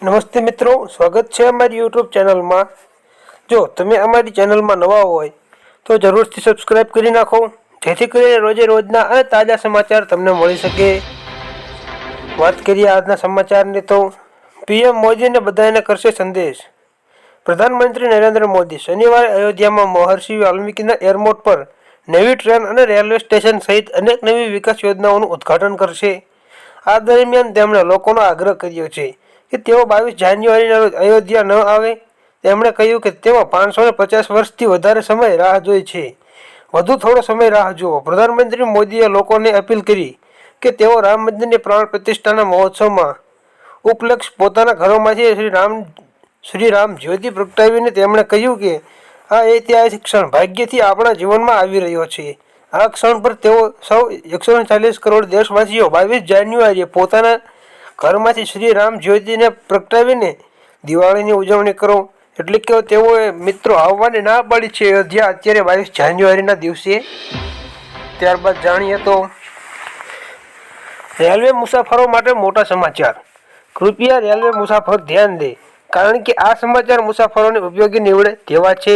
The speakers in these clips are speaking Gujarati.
નમસ્તે મિત્રો, સ્વાગત છે અમારી યુટ્યુબ ચેનલમાં। જો તમે અમારી ચેનલમાં નવા હોય તો જરૂરથી સબસ્ક્રાઇબ કરી નાખો, જેથી કરીને રોજે રોજના અને તાજા સમાચાર તમને મળી શકે। વાત કરીએ આજના સમાચારની તો પીએમ મોદીને બધાને કરશે સંદેશ। પ્રધાનમંત્રી નરેન્દ્ર મોદી શનિવારે અયોધ્યામાં મહર્ષિ વાલ્મીકીના એરપોર્ટ પર નવી ટ્રેન અને રેલવે સ્ટેશન સહિત અનેક નવી વિકાસ યોજનાઓનું ઉદ્ઘાટન કરશે। આ દરમિયાન તેમણે લોકોનો આગ્રહ કર્યો છે કે તેઓ 22 જાન્યુઆરીના રોજ અયોધ્યા ન આવે। તેમણે કહ્યું કે તેઓ 550 વર્ષથી વધારે સમય રાહ જોઈ છે, વધુ થોડો સમય રાહ જુઓ। પ્રધાનમંત્રી મોદીએ લોકોને અપીલ કરી કે તેઓ રામ મંદિરની પ્રાણ પ્રતિષ્ઠાના મહોત્સવમાં ઉપલક્ષ પોતાના ઘરોમાંથી શ્રી રામ જ્યોતિ પ્રગટાવીને તેમણે કહ્યું કે આ ઐતિહાસિક ક્ષણ ભાગ્યથી આપણા જીવનમાં આવી રહ્યો છે। આ ક્ષણ પર તેઓ સૌ 140 કરોડ દેશવાસીઓ 22 જાન્યુઆરીએ પોતાના ઘરમાંથી શ્રી રામ જ્યોતિને પ્રગટાવીને દિવાળીની ઉજવણી કરો। એટલે કે તેઓએ મિત્રો આવવાની ના પાડી છે અયોધ્યા અત્યારે 22 જાન્યુઆરીના દિવસે। ત્યારબાદ જાણીએ તો રેલવે મુસાફરો માટે મોટા સમાચાર। કૃપયા રેલવે મુસાફરો ધ્યાન દે, કારણ કે આ સમાચાર મુસાફરોને ઉપયોગી નીવડે તેવા છે।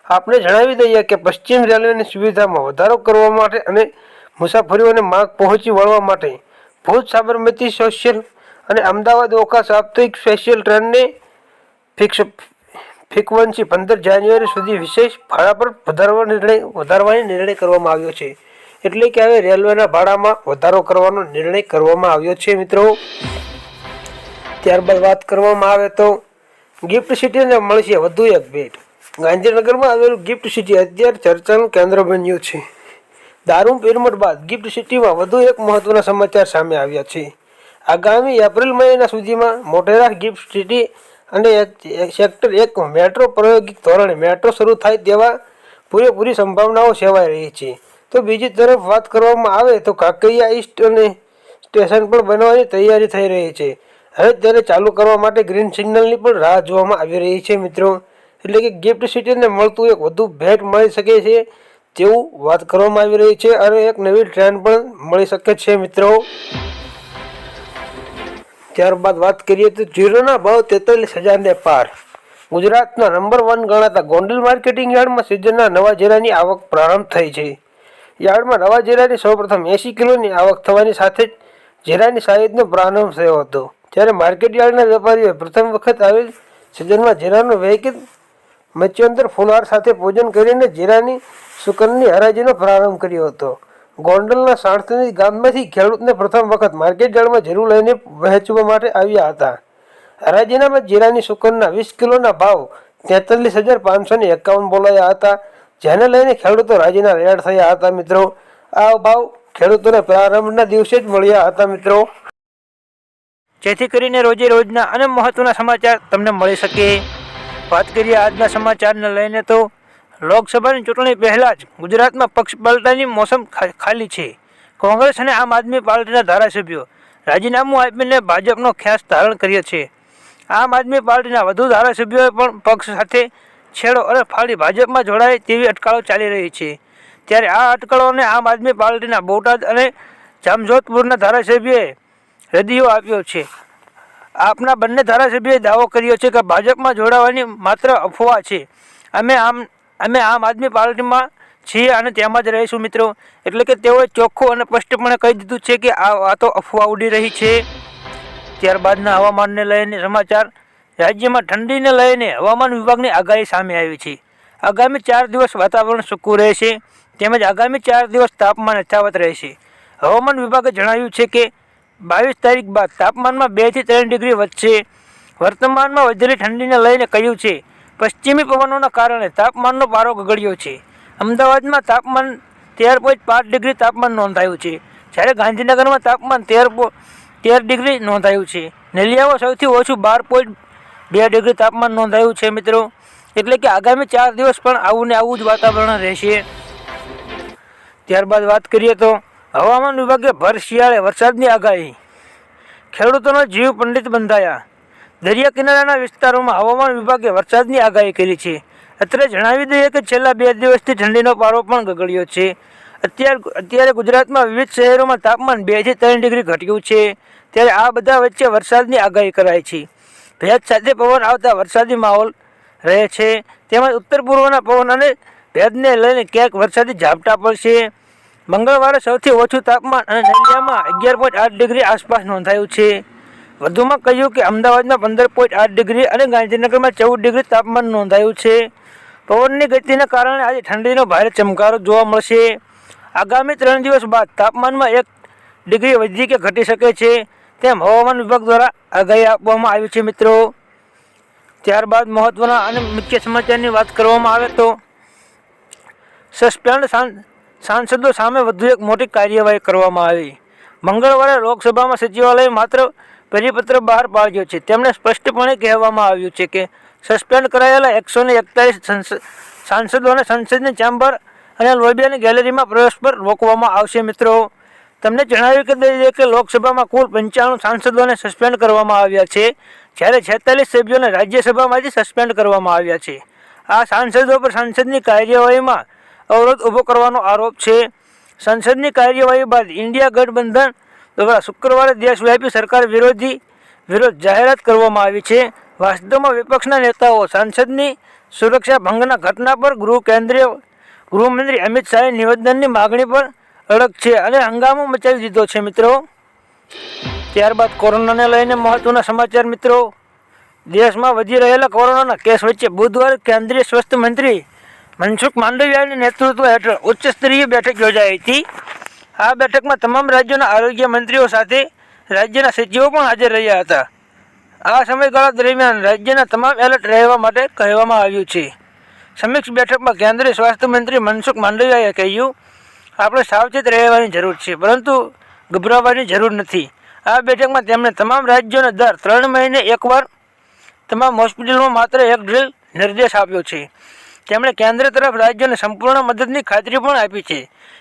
આપણે જણાવી દઈએ કે પશ્ચિમ રેલવેની સુવિધામાં વધારો કરવા માટે અને મુસાફરીઓને માર્ગ પહોંચી વળવા માટે ભુજ સાબરમતી સ્પેશિયલ અને અમદાવાદ ઓખા સાપ્તાહિક સ્પેશિયલ ટ્રેનને ફ્રીક્વન્સી 15 જાન્યુઆરી સુધી વિશેષ ભાડા પર વધારવાનો નિર્ણય કરવામાં આવ્યો છે। એટલે કે હવે રેલવેના ભાડામાં વધારો કરવાનો નિર્ણય કરવામાં આવ્યો છે મિત્રો। ત્યારબાદ વાત કરવામાં આવે તો ગિફ્ટ સિટીને મળશે વધુ એક ભેટ। ગાંધીનગરમાં આવેલું ગિફ્ટ સિટી અત્યારે ચર્ચાનું કેન્દ્ર બન્યું છે। દારૂ પિરમટ બાદ ગિફ્ટ સિટીમાં વધુ એક મહત્વના સમાચાર સામે આવ્યા છે। આગામી એપ્રિલ મહિના સુધીમાં મોટેરા ગિફ્ટ સિટી અને સેક્ટર 1 મેટ્રો પ્રાયોગિક ધોરણે મેટ્રો શરૂ થાય તેવા પૂરેપૂરી સંભાવનાઓ સેવાઈ રહી છે। તો બીજી તરફ વાત કરવામાં આવે તો કાંકરિયા ઈસ્ટ અને સ્ટેશન પણ બનવાની તૈયારી થઈ રહી છે। હવે તેને ચાલુ કરવા માટે ગ્રીન સિગ્નલની પણ રાહ જોવામાં આવી રહી છે મિત્રો। એટલે કે ગિફ્ટ સિટીને મળતું એક વધુ ભેટ મળી શકે છે તેવું વાત કરવામાં આવી રહી છે અને એક નવી ટ્રેન પણ મળી શકે છે મિત્રો। ત્યારબાદ વાત કરીએ તો જીરુના ભાવ 43,000ને પાર। ગુજરાતના નંબર 1 ગણાતા ગોંડલ માર્કેટિંગ યાર્ડમાં સિઝનના નવા જીરાની આવક પ્રારંભ થઈ છે। યાર્ડમાં નવા જીરાની સૌપ્રથમ 80 કિલોની આવક થવાની સાથે જ જીરાની સાઈઝનો પ્રારંભ થયો હતો। ત્યારે માર્કેટ યાર્ડના વેપારીઓએ પ્રથમ વખત આવેલ સિઝનમાં જીરાનું વૈકિત મચ્યોંદર ફુલહાર સાથે પૂજન કરીને જીરાની સુકનની હરાજીનો પ્રારંભ કર્યો હતો। ગોંડલના સાણસની ગામમાંથી ખેડૂતને પ્રથમ વખત માર્કેટ યાર્ડમાં જીરું લઈને વહેંચવા માટે આવ્યા હતા। હરાજીનામાં જીરાની સુકનના 20 કિલોના ભાવ 43,551 બોલાયા હતા, જેને લઈને ખેડૂતો રાજીના રેડ થયા હતા મિત્રો। આ ભાવ ખેડૂતોને પ્રારંભના દિવસે જ મળ્યા હતા મિત્રો, જેથી કરીને રોજે રોજના અને મહત્વના સમાચાર તમને મળી શકે। વાત કરીએ આજના સમાચારને લઈને તો લોકસભાની ચૂંટણી પહેલા જ ગુજરાતમાં પક્ષ પલટાની મોસમ ખાલી છે। કોંગ્રેસ અને આમ આદમી પાર્ટીના ધારાસભ્યો રાજીનામું આપીને ભાજપનો ખ્યાસ ધારણ કર્યો છે। આમ આદમી પાર્ટીના વધુ ધારાસભ્યોએ પણ પક્ષ સાથે છેડો અને ફાળી ભાજપમાં જોડાય તેવી અટકળો ચાલી રહી છે। ત્યારે આ અટકળોને આમ આદમી પાર્ટીના બોટાદ અને જામજોધપુરના ધારાસભ્યોએ રદિયો આપ્યો છે। આપના બંને ધારાસભ્યોએ દાવો કર્યો છે કે ભાજપમાં જોડાવાની માત્ર અફવા છે। અમે આમ આદમી પાર્ટીમાં છીએ અને તેમાં જ રહીશું મિત્રો। એટલે કે તેઓએ ચોખ્ખું અને સ્પષ્ટપણે કહી દીધું છે કે આ તો અફવા ઉડી રહી છે। ત્યારબાદના હવામાનને લઈને સમાચાર। રાજ્યમાં ઠંડીને લઈને હવામાન વિભાગની આગાહી સામે આવી છે। આગામી 4 દિવસ વાતાવરણ સૂકું રહેશે તેમજ આગામી 4 દિવસ તાપમાન યથાવત રહેશે। હવામાન વિભાગે જણાવ્યું છે કે 22 તારીખ બાદ તાપમાનમાં 2 થી 3 ડિગ્રી વધશે। વર્તમાનમાં વધેલી ઠંડીને લઈને કહ્યું છે પશ્ચિમી પવનોના કારણે તાપમાનનો પારો ગગડ્યો છે। અમદાવાદમાં તાપમાન 13.5 ડિગ્રી તાપમાન નોંધાયું છે, જ્યારે ગાંધીનગરમાં તાપમાન 13 ડિગ્રી નોંધાયું છે। નલિયામાં સૌથી ઓછું 12.2 ડિગ્રી તાપમાન નોંધાયું છે મિત્રો। એટલે કે આગામી 4 દિવસ પણ આવું ને આવું જ વાતાવરણ રહેશે। ત્યારબાદ વાત કરીએ તો હવામાન વિભાગે ભર શિયાળે વરસાદની આગાહી। ખેડૂતોનો જીવ પંડિત બંધાયા। દરિયા કિનારાના વિસ્તારોમાં હવામાન વિભાગે વરસાદની આગાહી કરી છે। અત્રે જણાવી દઈએ કે છેલ્લા 2 દિવસથી ઠંડીનો પારો પણ ગગડ્યો છે। અત્યારે ગુજરાતમાં વિવિધ શહેરોમાં તાપમાન 2 થી 3 ડિગ્રી ઘટ્યું છે। ત્યારે આ બધા વચ્ચે વરસાદની આગાહી કરાઈ છે। ભેજ સાથે પવન આવતા વરસાદી માહોલ રહે છે. તેમજ ઉત્તર પૂર્વના પવન અને ભેજને લઈને ક્યાંક વરસાદી ઝાપટા પડશે. મંગળવારે સૌથી ઓછું તાપમાન અને નલિયામાં 11.8 ડિગ્રી આસપાસ નોંધાયું છે. વધુમાં કહ્યું કે અમદાવાદમાં 15.8 ડિગ્રી અને ગાંધીનગરમાં 14 ડિગ્રી તાપમાન નોંધાયું છે. પવનની ગતિના કારણે આજે ઠંડીનો ભારે ચમકારો જોવા મળશે. આગામી 3 દિવસ બાદ તાપમાનમાં 1 ડિગ્રી વધી કે ઘટી શકે છે તેમ હવામાન વિભાગ દ્વારા આગાહી આપવામાં આવી છે મિત્રો. ત્યારબાદ મહત્વના અને મુખ્ય સમાચારની વાત કરવામાં આવે તો સસ્પેન્ડ સાંસદો સામે વધુ એક મોટી કાર્યવાહી કરવામાં આવી. મંગળવારે લોકસભામાં સચિવાલયે માત્ર પરિપત્ર બહાર પાડ્યો છે. તેમણે સ્પષ્ટપણે કહેવામાં આવ્યું છે કે સસ્પેન્ડ કરાયેલા 141 સાંસદોને સંસદની ચેમ્બર અને લોબી અને ગેલેરીમાં પ્રવેશ પર રોકવામાં આવશે મિત્રો. તમને જણાવ્યું કે દઈએ કે લોકસભામાં કુલ 95 સાંસદોને સસ્પેન્ડ કરવામાં આવ્યા છે, જ્યારે 46 સભ્યોને રાજ્યસભામાંથી સસ્પેન્ડ કરવામાં આવ્યા છે. આ સાંસદો પર સંસદની કાર્યવાહીમાં અવરોધ ઊભો કરવાનો આરોપ છે. સંસદની કાર્યવાહી બાદ ઇન્ડિયા ગઠબંધન દ્વારા શુક્રવારે દેશવ્યાપી સરકાર વિરોધ જાહેરાત કરવામાં આવી છે. વાસ્તવમાં વિપક્ષના નેતાઓ સાંસદની સુરક્ષા ભંગના ઘટના પર કેન્દ્રીય ગૃહમંત્રી અમિત શાહે નિવેદનની માગણી પર અડગ છે અને હંગામો મચાવી દીધો છે મિત્રો. ત્યારબાદ કોરોનાને લઈને મહત્વના સમાચાર મિત્રો. દેશમાં વધી રહેલા કોરોનાના કેસ વચ્ચે બુધવારે કેન્દ્રીય સ્વાસ્થ્ય મંત્રી મનસુખ માંડવિયાના નેતૃત્વ હેઠળ ઉચ્ચ સ્તરીય બેઠક યોજાઈ હતી. આ બેઠકમાં તમામ રાજ્યોના આરોગ્ય મંત્રીઓ સાથે રાજ્યના સચિવો પણ હાજર રહ્યા હતા. આ સમયગાળા દરમિયાન રાજ્યના તમામ એલર્ટ રહેવા માટે કહેવામાં આવ્યું છે. સમીક્ષા બેઠકમાં કેન્દ્રીય સ્વાસ્થ્ય મંત્રી મનસુખ માંડવિયાએ કહ્યું, આપણે સાવચેત રહેવાની જરૂર છે, પરંતુ ગભરાવાની જરૂર નથી. આ બેઠકમાં તેમણે તમામ રાજ્યોને દર 3 મહિને એકવાર તમામ હોસ્પિટલમાં માત્ર એક ડ્રીલ નિર્દેશ આપ્યો છે. તેમણે કેન્દ્ર તરફ રાજ્યોને સંપૂર્ણ મદદની ખાતરી પણ આપી છે.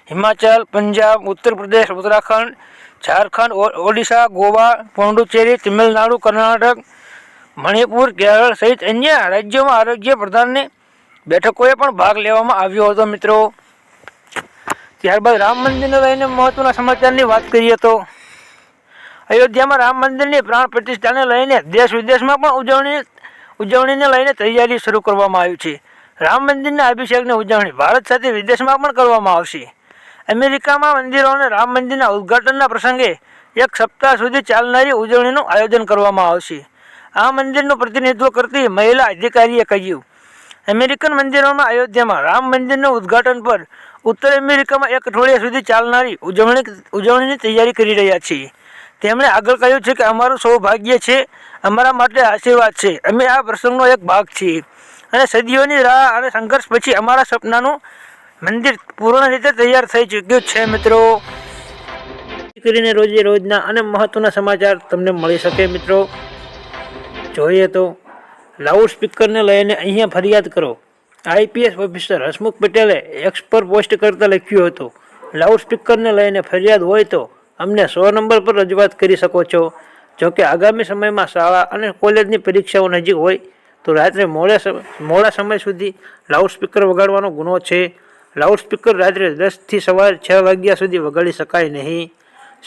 હિમાચલ, પંજાબ, ઉત્તર પ્રદેશ, ઉત્તરાખંડ, ઝારખંડ, ઓડિશા, ગોવા, પોંડુચેરી, તમિલનાડુ, કર્ણાટક, મણિપુર, કેરળ સહિત અન્ય રાજ્યોમાં આરોગ્ય પ્રધાનની બેઠકોએ પણ ભાગ લેવામાં આવ્યો હતો મિત્રો. ત્યારબાદ રામ મંદિરને લઈને મહત્વના સમાચારની વાત કરીએ તો અયોધ્યામાં રામ મંદિરની પ્રાણ પ્રતિષ્ઠાને લઈને દેશ વિદેશમાં પણ ઉજવણીને લઈને તૈયારી શરૂ કરવામાં આવી છે. રામ મંદિરના અભિષેકની ઉજવણી ભારત સાથે વિદેશમાં પણ કરવામાં આવશે. અમેરિકામાં મંદિરો અને રામ મંદિરના ઉદ્ઘાટનના પ્રસંગે 1 સપ્તાહ સુધી ચાલનારી ઉજવણીનું આયોજન કરવામાં આવશે. આ મંદિરનું પ્રતિનિધિત્વ કરતી મહિલા અધિકારીએ કહ્યું, અમેરિકન મંદિરોમાં અયોધ્યામાં રામ મંદિરના ઉદ્ઘાટન પર ઉત્તર અમેરિકામાં 1 અઠવાડિયા સુધી ચાલનારી ઉજવણીની તૈયારી કરી રહ્યા છીએ. તેમણે આગળ કહ્યું છે કે અમારું સૌભાગ્ય છે, અમારા માટે આશીર્વાદ છે. અમે આ પ્રસંગનો એક ભાગ છીએ અને સદીઓની રાહ અને સંઘર્ષ પછી અમારા સપનાનું મંદિર પૂર્ણ રીતે તૈયાર થઈ ચૂક્યું છે મિત્રો. કરીને રોજે રોજના અને મહત્વના સમાચાર તમને મળી શકે મિત્રો. જોઈએ તો લાઉડ સ્પીકરને લઈને અહીંયા ફરિયાદ કરો. આઈપીએસ ઓફિસર હસમુખ પટેલે એક્સ પર પોસ્ટ કરતા લખ્યું હતું, લાઉડ સ્પીકરને લઈને ફરિયાદ હોય તો અમને 100 નંબર પર રજૂઆત કરી શકો છો. જોકે આગામી સમયમાં શાળા અને કોલેજની પરીક્ષાઓ નજીક હોય તો રાત્રે મોડા સમય સુધી લાઉડ સ્પીકર વગાડવાનો ગુનો છે. લાઉડ સ્પીકર રાત્રે 10 થી સવારે 6 વાગ્યા સુધી વગાડી શકાય નહીં.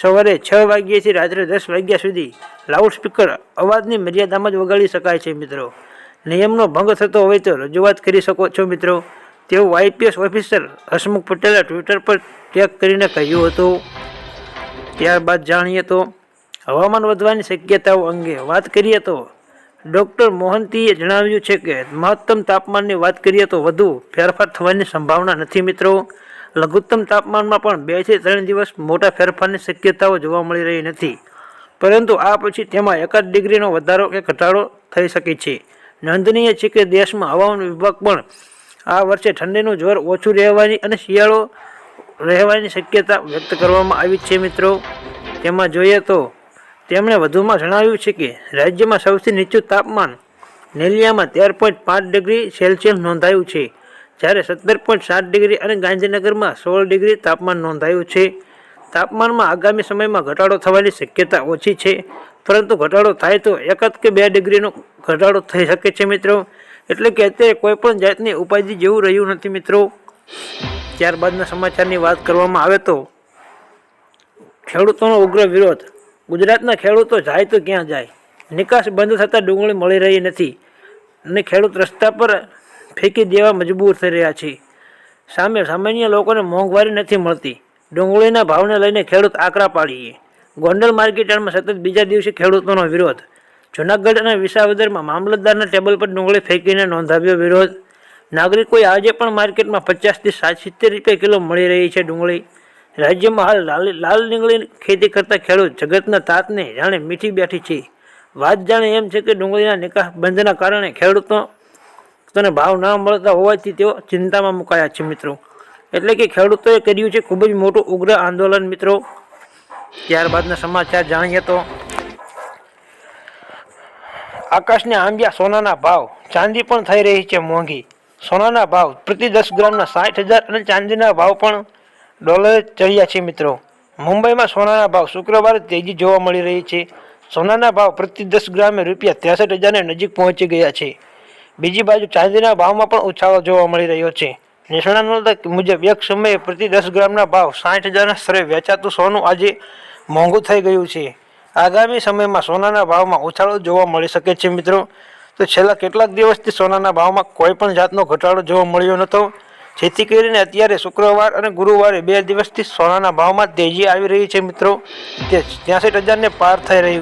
સવારે 6 વાગ્યાથી રાત્રે 10 વાગ્યા સુધી લાઉડ સ્પીકર અવાજની મર્યાદામાં જ વગાડી શકાય છે મિત્રો. નિયમનો ભંગ થતો હોય તો રજૂઆત કરી શકો છો મિત્રો. તેવું આઈપીએસ ઓફિસર હસમુખ પટેલે ટ્વિટર પર ટેગ કરીને કહ્યું હતું. ત્યારબાદ જાણીએ તો હવામાન વધવાની શક્યતાઓ અંગે વાત કરીએ તો ડૉક્ટર મોહંતીએ જણાવ્યું છે કે મહત્તમ તાપમાનની વાત કરીએ તો વધુ ફેરફાર થવાની સંભાવના નથી મિત્રો. લઘુત્તમ તાપમાનમાં પણ 2 થી 3 દિવસ મોટા ફેરફારની શક્યતાઓ જોવા મળી રહી નથી, પરંતુ આ પછી તેમાં 1 ડિગ્રીનો વધારો કે ઘટાડો થઈ શકે છે. નોંધનીય છે કે દેશમાં હવામાન વિભાગ પણ આ વર્ષે ઠંડીનું જોર ઓછું રહેવાની અને શિયાળો રહેવાની શક્યતા વ્યક્ત કરવામાં આવી છે મિત્રો. તેમાં જોઈએ તો તેમણે વધુમાં જણાવ્યું છે કે રાજ્યમાં સૌથી નીચું તાપમાન નેલિયામાં 13.5 ડિગ્રી સેલ્સિયસ નોંધાયું છે, જ્યારે 17.7 ડિગ્રી અને ગાંધીનગરમાં 16 ડિગ્રી તાપમાન નોંધાયું છે. તાપમાનમાં આગામી સમયમાં ઘટાડો થવાની શક્યતા ઓછી છે, પરંતુ ઘટાડો થાય તો 1 કે 2 ડિગ્રીનો ઘટાડો થઈ શકે છે મિત્રો. એટલે કે અત્યારે કોઈપણ જાતની ઉપાધિ જેવું રહ્યું નથી મિત્રો. ત્યારબાદના સમાચારની વાત કરવામાં આવે તો ખેડૂતોનો ઉગ્ર વિરોધ. ગુજરાતના ખેડૂતો જાય તો ક્યાં જાય? નિકાસ બંધ થતાં ડુંગળી મળી રહી નથી અને ખેડૂત રસ્તા પર ફેંકી દેવા મજબૂર થઈ રહ્યા છે. સામાન્ય લોકોને મોંઘવારી નથી મળતી. ડુંગળીના ભાવને લઈને ખેડૂત આકરા પાડીએ. ગોંડલ માર્કેટયાર્ડમાં સતત બીજા દિવસે ખેડૂતોનો વિરોધ. જૂનાગઢ અને વિસાવદરમાં મામલતદારના ટેબલ પર ડુંગળી ફેંકીને નોંધાવ્યો વિરોધ. નાગરિકોએ આજે પણ માર્કેટમાં 50 થી 70 રૂપિયા કિલો મળી રહી છે ડુંગળી. રાજ્યમાં હાલ લાલ ડુંગળી ખેતી કરતા ખેડૂત જગતના તાતને જાણે મીઠી બેઠી છે. વાત જાણે એમ છે કે ડુંગળીના નિકાસ બંધના કારણે ખેડૂતોને ભાવ ન મળતા હોવાથી તેઓ ચિંતામાં મુકાયા છે મિત્રો. એટલે કે ખેડૂતોએ કર્યું છે ખૂબ જ મોટું ઉગ્ર આંદોલન મિત્રો. ત્યારબાદના સમાચાર જાણીએ તો આકાશને આંબ્યા સોનાના ભાવ. ચાંદી પણ થઈ રહી છે મોંઘી. સોનાના ભાવ પ્રતિ 10 ગ્રામના 60,000 અને ચાંદીના ભાવ પણ ડોલરે ચડ્યા છે મિત્રો. મુંબઈમાં સોનાના ભાવ શુક્રવારે તેજી જોવા મળી રહી છે. સોનાના ભાવ પ્રતિ 10 ગ્રામે રૂપિયા 63,000 નજીક પહોંચી ગયા છે. બીજી બાજુ ચાંદીના ભાવમાં પણ ઉછાળો જોવા મળી રહ્યો છે. નિષ્ણાતો મુજબ એક સમયે પ્રતિ 10 ગ્રામના ભાવ 60,000ના સ્તરે વેચાતું સોનું આજે મોંઘું થઈ ગયું છે. આગામી સમયમાં સોનાના ભાવમાં ઉછાળો જોવા મળી શકે છે મિત્રો. તો છેલ્લા કેટલાક દિવસથી સોનાના ભાવમાં કોઈ પણ જાતનો ઘટાડો જોવા મળ્યો નહોતો, જેથી કરીને અત્યારે શુક્રવાર અને ગુરુવારે 2 દિવસથી સોનાના ભાવમાં તેજી આવી રહી છે મિત્રો. તે 63,000ને પાર થઈ રહ્યું